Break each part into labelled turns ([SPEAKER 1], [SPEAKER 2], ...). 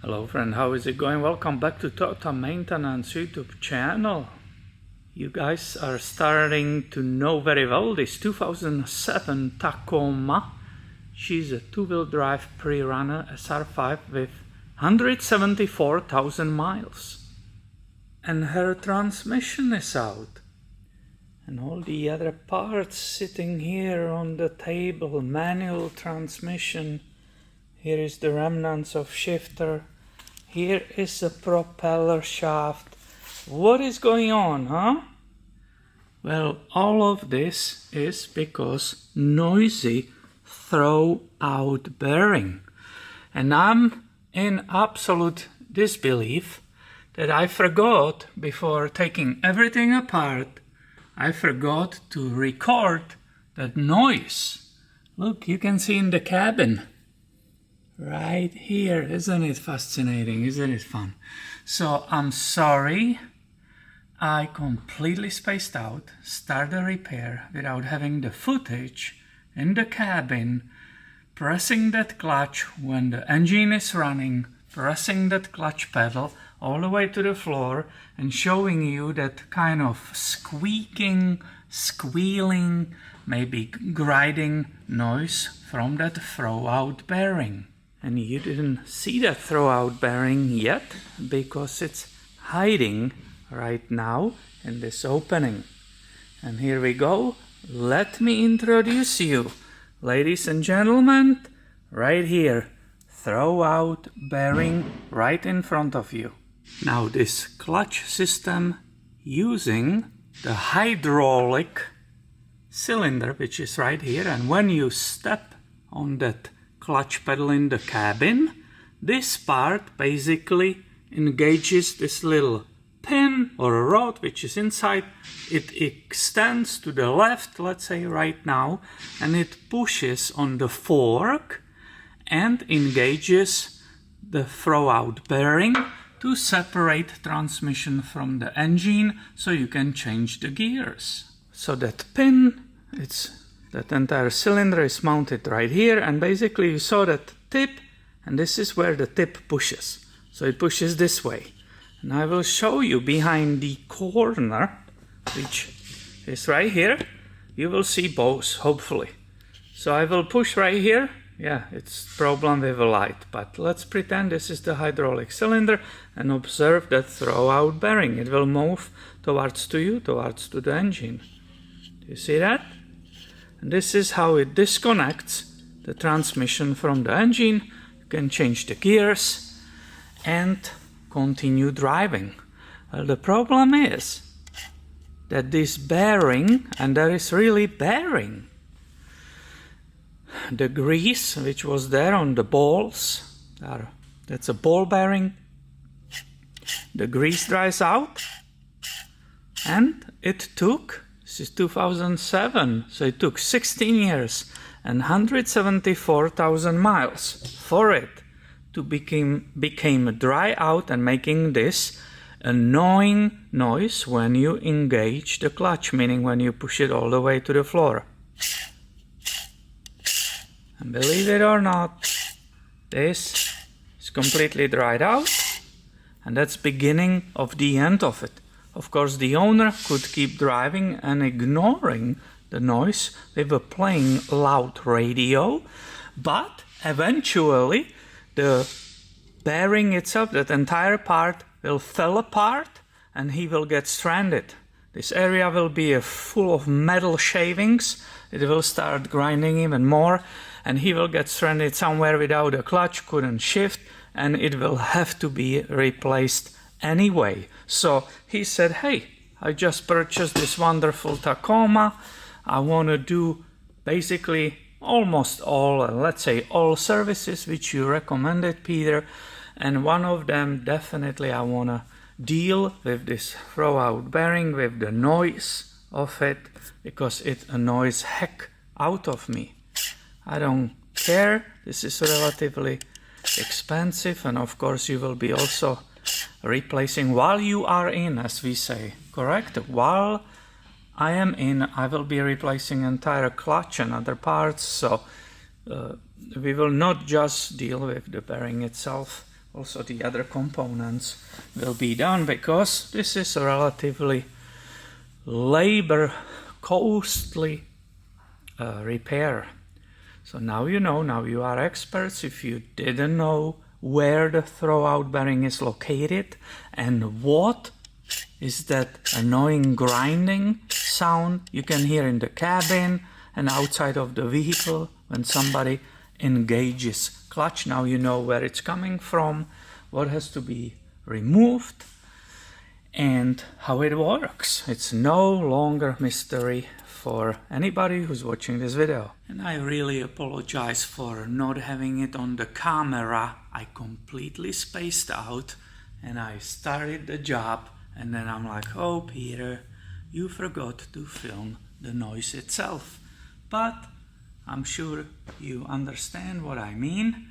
[SPEAKER 1] Hello friend, how is it going? Welcome back to Toyota Maintenance YouTube channel. You guys are starting to know very well this 2007 Tacoma. She's a two-wheel drive pre-runner SR5 with 174,000 miles. And her transmission is out. And all the other parts sitting here on the table, manual transmission. Here is the remnants of shifter. Here is a propeller shaft. What is going on, huh? Well, all of this is because noisy throw-out bearing. And I'm in absolute disbelief that I forgot, before taking everything apart, I forgot to record that noise. Look, you can see in the cabin. Right here, isn't it fascinating? Isn't it fun? So I'm sorry, I completely spaced out, started a repair without having the footage in the cabin, pressing that clutch when the engine is running, pressing that clutch pedal all the way to the floor and showing you that kind of squeaking, squealing, maybe grinding noise from that throw-out bearing. And you didn't see that throw-out bearing yet because it's hiding right now in this opening. And here we go. Let me introduce you, ladies and gentlemen, right here. Throw-out bearing right in front of you. Now this clutch system using the hydraulic cylinder, which is right here, and when you step on that clutch pedal in the cabin, this part basically engages this little pin or a rod which is inside. It extends to the left, let's say right now, and it pushes on the fork and engages the throw-out bearing to separate transmission from the engine so you can change the gears. So that pin, that entire cylinder is mounted right here, and basically you saw that tip, and this is where the tip pushes. So it pushes this way. And I will show you behind the corner, which is right here. You will see both, hopefully. So I will push right here. Yeah, it's problem with the light, but let's pretend this is the hydraulic cylinder and observe that throw-out bearing. It will move towards to the engine. Do you see that? And this is how it disconnects the transmission from the engine. You can change the gears and continue driving. Well, the problem is that this bearing, and there is really bearing, the grease which was there on the balls, that's a ball bearing, the grease dries out, and it took, this is 2007, so it took 16 years and 174,000 miles for it to became dry out and making this annoying noise when you engage the clutch, meaning when you push it all the way to the floor. And believe it or not, this is completely dried out, and that's beginning of the end of it. Of course, the owner could keep driving and ignoring the noise with a playing loud radio, but eventually the bearing itself, that entire part, will fall apart and he will get stranded. This area will be full of metal shavings. It will start grinding even more, and he will get stranded somewhere without a clutch, couldn't shift, and it will have to be replaced anyway. So he said, hey, I just purchased this wonderful Tacoma. I want to do basically almost all, let's say all services which you recommended, Peter. And one of them, definitely I want to deal with this throw-out bearing, with the noise of it, because it annoys heck out of me. I don't care. This is relatively expensive, and of course you will be also replacing while you are in, as we say, correct? While I am in, I will be replacing entire clutch and other parts, so we will not just deal with the bearing itself, also the other components will be done, because this is a relatively labor costly repair. So now you know, now you are experts. If you didn't know where the throwout bearing is located and what is that annoying grinding sound you can hear in the cabin and outside of the vehicle when somebody engages clutch, now you know where it's coming from, what has to be removed, and how it works. It's no longer mystery for anybody who's watching this video. And I really apologize for not having it on the camera. I completely spaced out and I started the job, and then I'm like, oh Peter, you forgot to film the noise itself. But I'm sure you understand what I mean,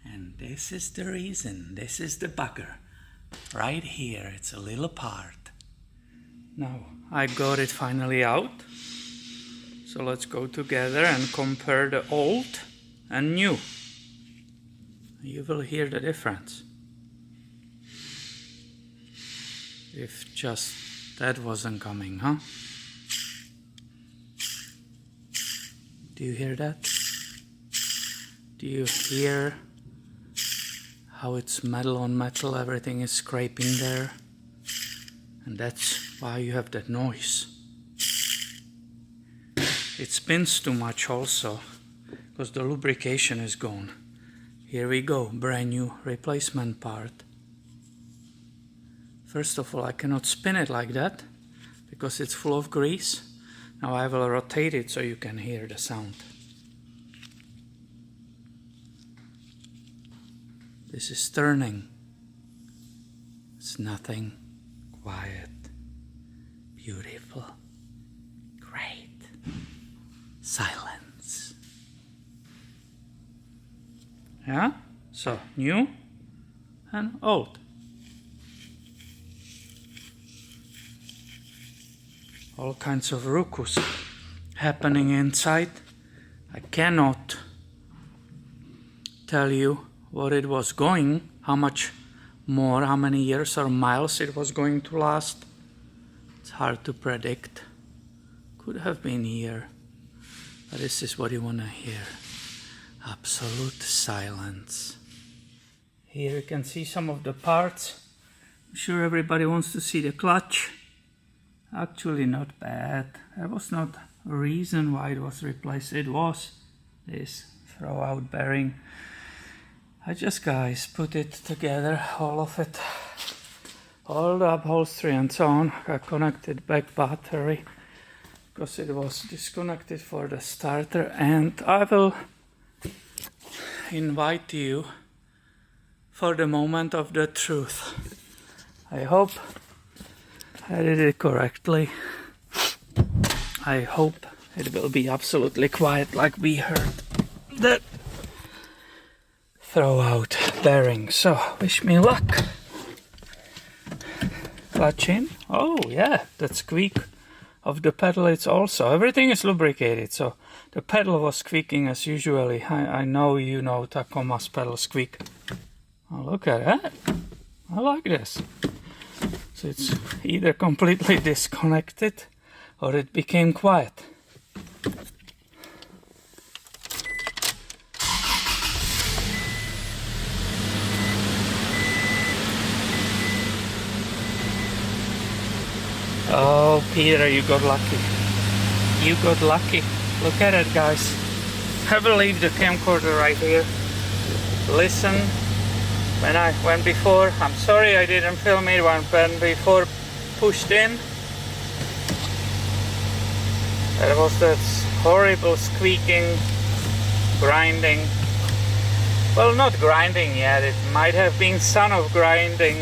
[SPEAKER 1] and this is the reason, this is the bugger. Right here, it's a little part. Now, I got it finally out. So let's go together and compare the old and new. You will hear the difference. If just that wasn't coming, huh? Do you hear that? Do you hear how it's metal on metal, everything is scraping there? And that's why you have that noise. It spins too much also, because the lubrication is gone. Here we go, brand new replacement part. First of all, I cannot spin it like that, because it's full of grease. Now I will rotate it so you can hear the sound. This is turning. It's nothing. Quiet. Beautiful. Great. Silence. Yeah? So, new and old. All kinds of ruckus happening inside. I cannot tell you what it was going, how much more, how many years or miles it was going to last. It's hard to predict. Could have been here. But this is what you want to hear. Absolute silence. Here you can see some of the parts. I'm sure everybody wants to see the clutch. Actually not bad. There was not a reason why it was replaced. It was this throwout bearing. I just, guys, put it together, all of it. All the upholstery and so on. I connected back battery because it was disconnected for the starter, and I will invite you for the moment of the truth. I hope I did it correctly. I hope it will be absolutely quiet like we heard that throwout bearing. So wish me luck. Clutch in. Oh yeah, that squeak of the pedal, it's also, everything is lubricated, so the pedal was squeaking as usually. I know you know Tacoma's pedal squeak. Oh, look at that. I like this. So it's either completely disconnected or it became quiet. Oh, Peter, you got lucky. You got lucky. Look at it, guys. I will leave the camcorder right here. Listen. When before, I'm sorry I didn't film it when before pushed in. There was that horrible squeaking, grinding. Well, not grinding yet. It might have been sound of grinding,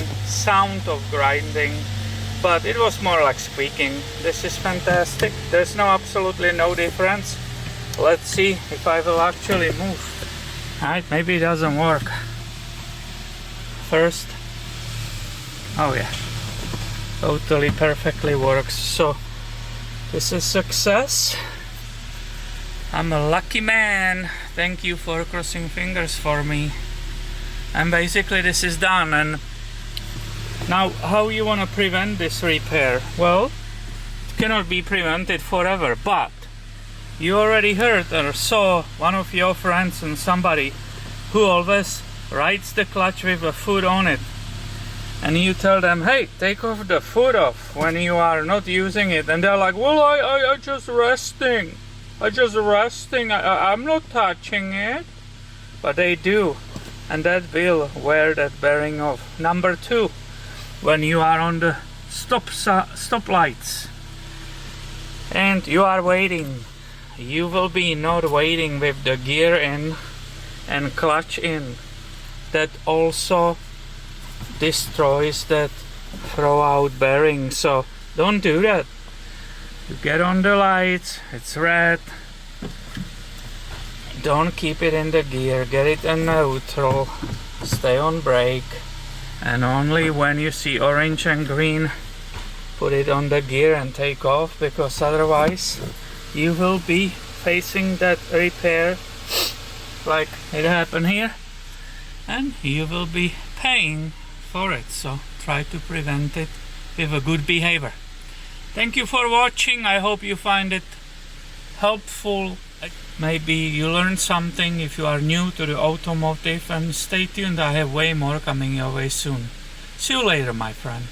[SPEAKER 1] but it was more like squeaking. This is fantastic. There's absolutely no difference. Let's see if I will actually move. Alright, maybe it doesn't work. First, oh yeah, totally perfectly works. So this is success. I'm a lucky man. Thank you for crossing fingers for me. And basically this is done. And now how you want to prevent this repair? Well, it cannot be prevented forever, but you already heard or saw one of your friends and somebody who always rides the clutch with a foot on it, and you tell them, hey, take off the foot off when you are not using it, and they're like, well, I just resting, I'm not touching it. But they do, and that will wear that bearing off. Number 2, when you are on the stop lights and you are waiting, you will be not waiting with the gear in and clutch in. That also destroys that throw out bearing, so don't do that. You get on the lights, it's red, don't keep it in the gear, get it in neutral, stay on brake, and only when you see orange and green put it on the gear and take off, because otherwise you will be facing that repair like it happened here, and you will be paying for it. So try to prevent it with a good behavior. Thank you for watching. I hope you find it helpful. Maybe you learned something if you are new to the automotive, and stay tuned, I have way more coming your way soon. See you later, my friend.